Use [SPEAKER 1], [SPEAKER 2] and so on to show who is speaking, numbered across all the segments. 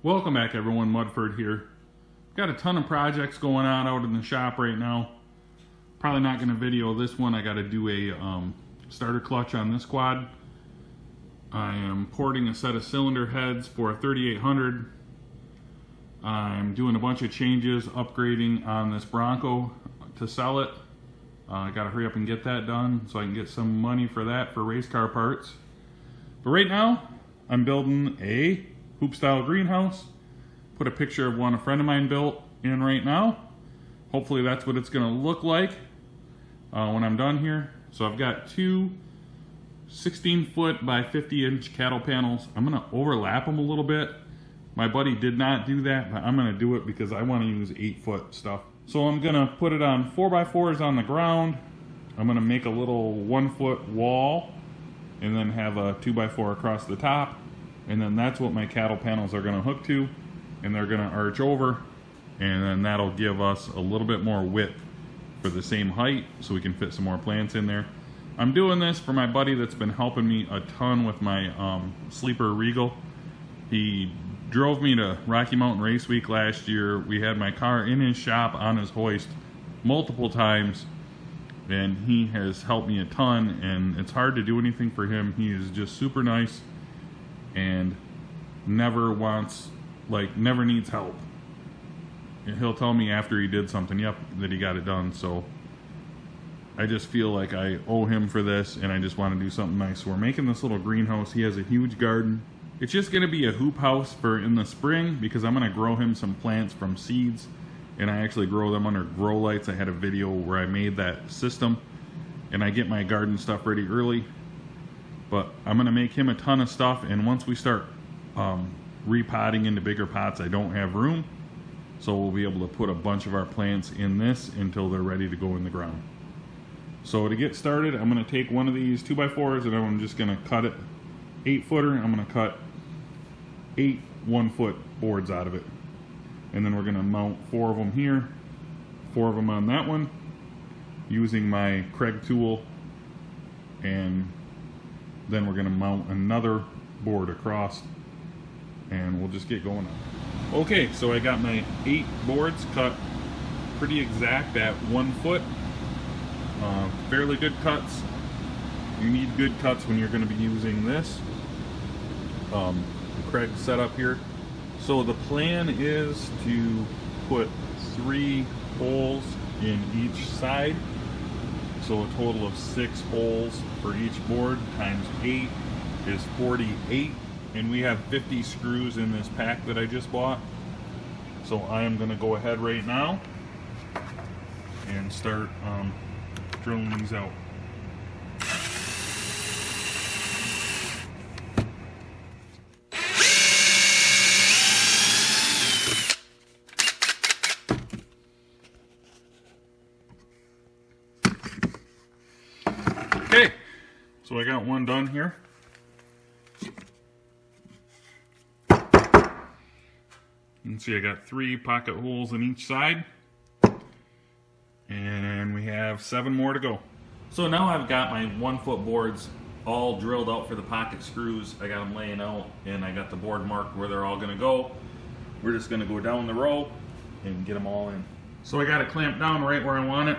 [SPEAKER 1] Welcome back everyone, Mudford here. Got a ton of projects going on out in the shop right now. Probably not going to video this one. I got to do a starter clutch on this quad. I am porting a set of cylinder heads for a 3800. I'm doing a bunch of changes, upgrading on this Bronco to sell it. I got to hurry up and get that done so I can get some money for that for race car parts. But right now, I'm building a hoop style greenhouse. Put a picture of one a friend of mine built in right now. Hopefully that's what it's going to look like when I'm done here. So I've got two 16-foot by 50-inch cattle panels. I'm going to overlap them a little bit. My buddy did not do that, but I'm going to do it because I want to use 8-foot stuff. So I'm going to put it on 4x4s on the ground. I'm going to make a little 1-foot wall and then have a 2x4 across the top. And then that's what my cattle panels are going to hook to, and they're going to arch over, and then that'll give us a little bit more width for the same height so we can fit some more plants in there. I'm doing this for my buddy that's been helping me a ton with my sleeper Regal. He drove me to Rocky Mountain Race Week last year. We had my car in his shop on his hoist multiple times, and he has helped me a ton, and it's hard to do anything for him. He is just super nice and never needs help. And he'll tell me after he did something, yep, that he got it done. So I just feel like I owe him for this, and I just want to do something nice. So we're making this little greenhouse. He has a huge garden. It's just going to be a hoop house for in the spring because I'm going to grow him some plants from seeds, and I actually grow them under grow lights. I had a video where I made that system, and I get my garden stuff ready early. But I'm going to make him a ton of stuff, and once we start repotting into bigger pots, I don't have room. So we'll be able to put a bunch of our plants in this until they're ready to go in the ground. So to get started, I'm going to take one of these 2x4s and I'm just going to cut it 8-footer. I'm going to cut 8 1-foot boards out of it. And then we're going to mount 4 of them here, 4 of them on that one, using my Craig tool, and then we're going to mount another board across, and we'll just get going on. Okay, so I got my 8 boards cut pretty exact at 1 foot. Fairly good cuts. You need good cuts when you're going to be using this Craig setup here. So the plan is to put 3 holes in each side. So a total of 6 holes for each board times 8 is 48. And we have 50 screws in this pack that I just bought. So I am going to go ahead right now and start drilling these out. Okay, so I got one done here. You can see I got 3 pocket holes in each side, and we have 7 more to go. So now I've got my 1-foot boards all drilled out for the pocket screws. I got them laying out, and I got the board marked where they're all going to go. We're just going to go down the row and get them all in. So I got it clamped down right where I want it.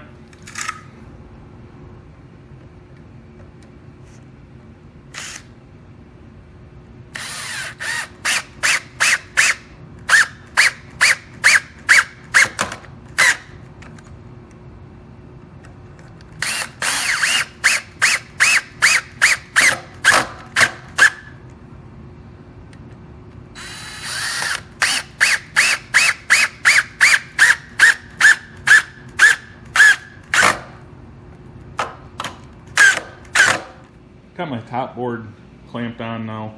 [SPEAKER 1] Got my top board clamped on now.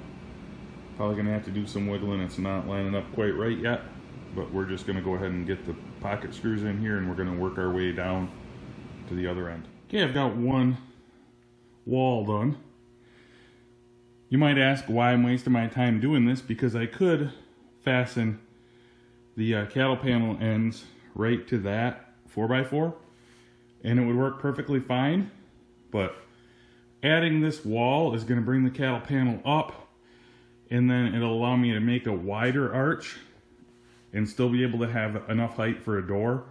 [SPEAKER 1] Probably gonna have to do some wiggling. It's not lining up quite right yet, but we're just gonna go ahead and get the pocket screws in here, and we're gonna work our way down to the other end. Okay, I've got one wall done. You might ask why I'm wasting my time doing this, because I could fasten the cattle panel ends right to that 4x4 and it would work perfectly fine, but adding this wall is going to bring the cattle panel up, and then it'll allow me to make a wider arch and still be able to have enough height for a door.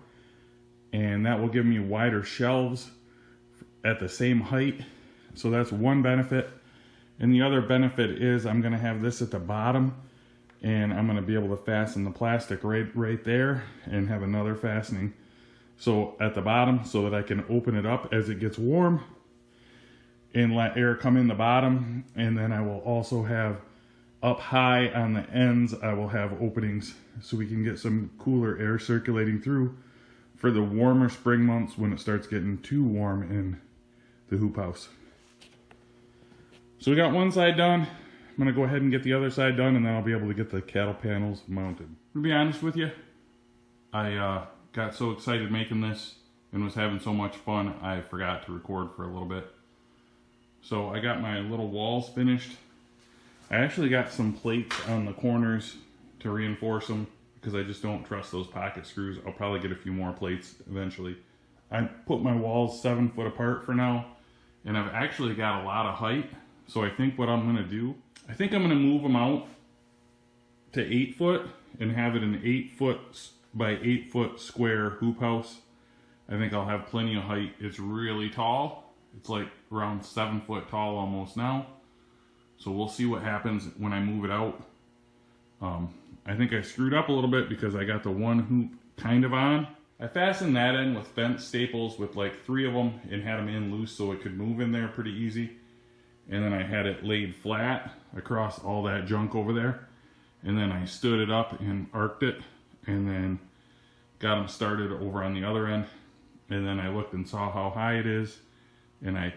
[SPEAKER 1] And that will give me wider shelves at the same height. So that's one benefit. And the other benefit is I'm going to have this at the bottom, and I'm going to be able to fasten the plastic right there and have another fastening so at the bottom, so that I can open it up as it gets warm and let air come in the bottom. And then I will also have up high on the ends, I will have openings so we can get some cooler air circulating through for the warmer spring months when it starts getting too warm in the hoop house. So we got one side done. I'm gonna go ahead and get the other side done, and then I'll be able to get the cattle panels mounted. To be honest with you, I got so excited making this and was having so much fun, I forgot to record for a little bit. So I got my little walls finished. I actually got some plates on the corners to reinforce them because I just don't trust those pocket screws. I'll probably get a few more plates eventually. I put my walls 7 foot apart for now, and I've actually got a lot of height. So I think what I'm gonna do, I think I'm gonna move them out to 8 foot and have it an 8 foot by 8 foot square hoop house. I think I'll have plenty of height. It's really tall. It's like around 7 foot tall almost now. So we'll see what happens when I move it out. I think I screwed up a little bit because I got the one hoop kind of on. I fastened that in with fence staples with like 3 of them and had them in loose so it could move in there pretty easy. And then I had it laid flat across all that junk over there. And then I stood it up and arced it and then got them started over on the other end. And then I looked and saw how high it is, and I'm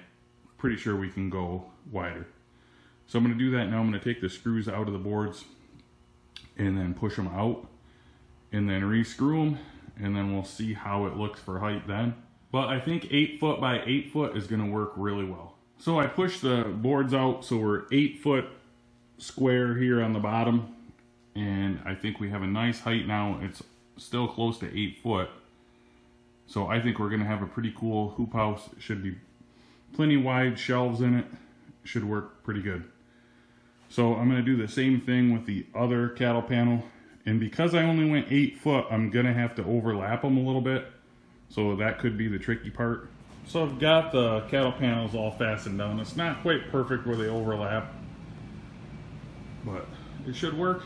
[SPEAKER 1] pretty sure we can go wider. So I'm going to do that now. I'm going to take the screws out of the boards and then push them out and then re-screw them, and then we'll see how it looks for height then. But I think 8 foot by 8 foot is going to work really well. So I pushed the boards out so we're 8 foot square here on the bottom, and I think we have a nice height now. It's still close to 8 foot. So I think we're going to have a pretty cool hoop house. It should be plenty wide shelves in it. Should work pretty good. So I'm going to do the same thing with the other cattle panel. And because I only went 8 foot, I'm going to have to overlap them a little bit. So that could be the tricky part. So I've got the cattle panels all fastened down. It's not quite perfect where they overlap, but it should work.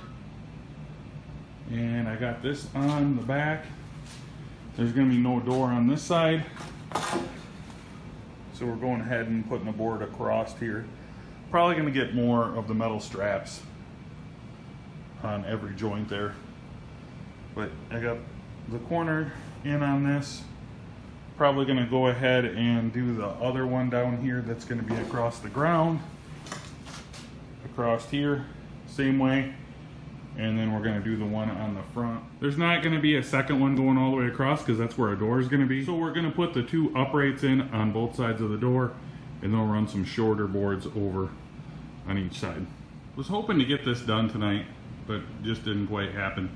[SPEAKER 1] And I got this on the back. There's going to be no door on this side. So we're going ahead and putting the board across here. Probably going to get more of the metal straps on every joint there. But I got the corner in on this. Probably going to go ahead and do the other one down here that's going to be across the ground. Across here, same way. And then we're going to do the one on the front. There's not going to be a second one going all the way across because that's where our door is going to be. So we're going to put the 2 uprights in on both sides of the door, and then we'll run some shorter boards over on each side. Was hoping to get this done tonight, but just didn't quite happen.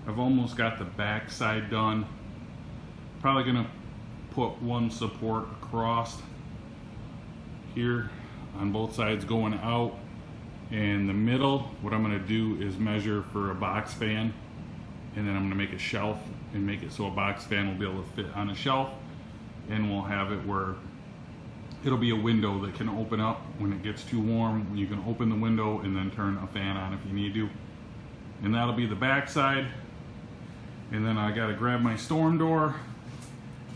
[SPEAKER 1] I've almost got the back side done. Probably going to put one support across here on both sides going out. And the middle, what I'm going to do is measure for a box fan, and then I'm going to make a shelf and make it so a box fan will be able to fit on a shelf, and we'll have it where it'll be a window that can open up when it gets too warm. You can open the window and then turn a fan on if you need to. And that'll be the back side. And then I got to grab my storm door,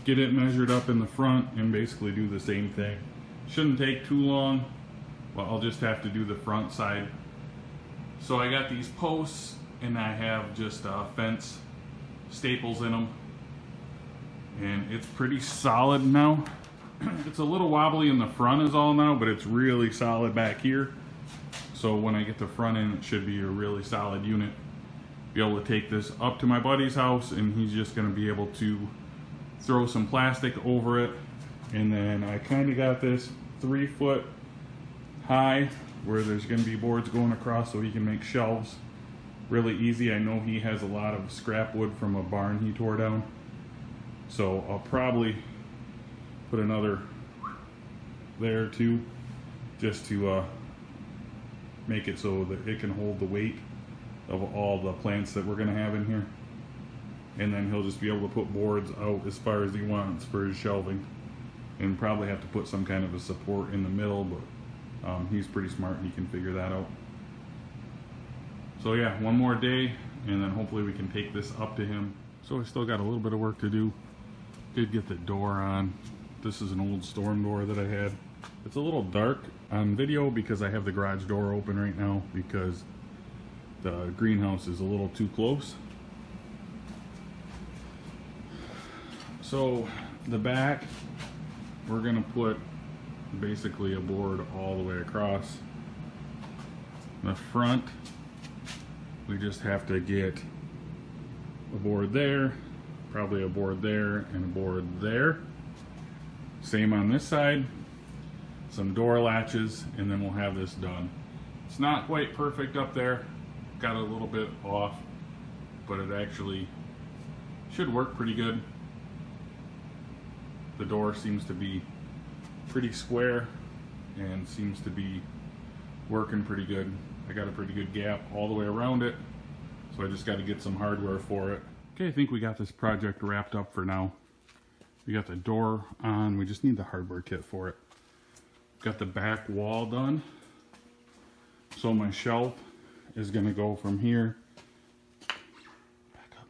[SPEAKER 1] get it measured up in the front, and basically do the same thing. Shouldn't take too long. Well, I'll just have to do the front side. So I got these posts, and I have just fence staples in them. And it's pretty solid now. It's a little wobbly in the front is all now, but it's really solid back here. So when I get the front in, it should be a really solid unit. Be able to take this up to my buddy's house, and he's just gonna be able to throw some plastic over it. And then I kind of got this 3 foot high where there's going to be boards going across so he can make shelves really easy. I know he has a lot of scrap wood from a barn he tore down, so I'll probably put another there too, just to make it so that it can hold the weight of all the plants that we're gonna have in here. And then he'll just be able to put boards out as far as he wants for his shelving. And probably have to put some kind of a support in the middle, but he's pretty smart and he can figure that out. So yeah, one more day and then hopefully we can take this up to him. So I still got a little bit of work to do. Did get the door on. This is an old storm door that I had. It's a little dark on video because I have the garage door open right now because the greenhouse is a little too close. So the back, we're gonna put basically a board all the way across. The front, we just have to get a board there, probably a board there, and a board there. Same on this side. Some door latches, and then we'll have this done. It's not quite perfect up there. Got a little bit off, but it actually should work pretty good. The door seems to be pretty square and seems to be working pretty good. I got a pretty good gap all the way around it, so I just got to get some hardware for it. Okay, I think we got this project wrapped up for now. We got the door on, we just need the hardware kit for it. Got the back wall done. So my shelf is gonna go from here. Back up.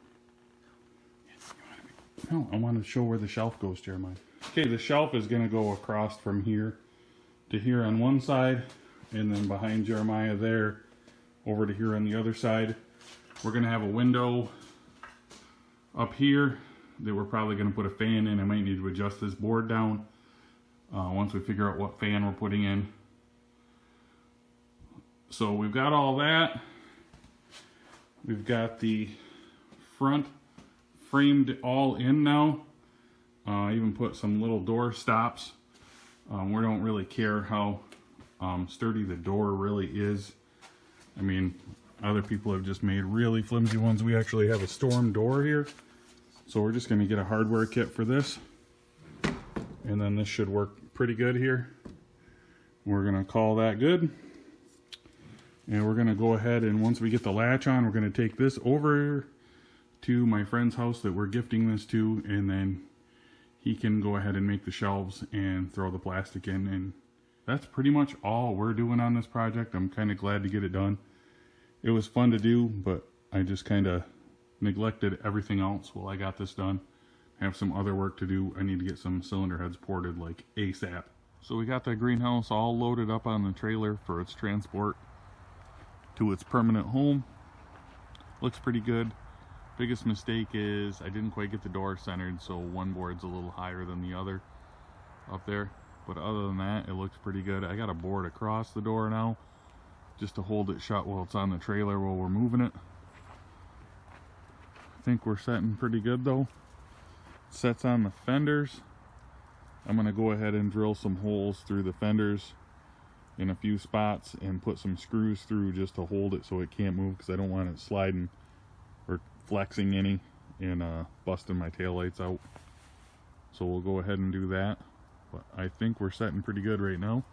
[SPEAKER 1] No, I want to show where the shelf goes, Jeremiah. Okay, the shelf is gonna go across from here to here on one side, and then behind Jeremiah there, over to here on the other side. We're gonna have a window up here that we're probably gonna put a fan in. I might need to adjust this board down once we figure out what fan we're putting in. So we've got all that. We've got the front framed all in now. Even put some little door stops. We don't really care how sturdy the door really is. I mean, other people have just made really flimsy ones. We actually have a storm door here. So we're just gonna get a hardware kit for this. And then this should work pretty good here. We're gonna call that good. And we're gonna go ahead and once we get the latch on, we're gonna take this over to my friend's house that we're gifting this to, and then he can go ahead and make the shelves and throw the plastic in. And that's pretty much all we're doing on this project. I'm kind of glad to get it done. It was fun to do, but I just kind of neglected everything else while I got this done. I have some other work to do. I need to get some cylinder heads ported like ASAP. So we got the greenhouse all loaded up on the trailer for its transport to its permanent home. Looks pretty good. Biggest mistake is I didn't quite get the door centered, so one board's a little higher than the other up there. But other than that, it looks pretty good. I got a board across the door now just to hold it shut while it's on the trailer while we're moving it. I think we're setting pretty good though. Sets on the fenders. I'm going to go ahead and drill some holes through the fenders in a few spots and put some screws through just to hold it so it can't move, because I don't want it sliding or flexing any and busting my taillights out. So we'll go ahead and do that. But I think we're setting pretty good right now.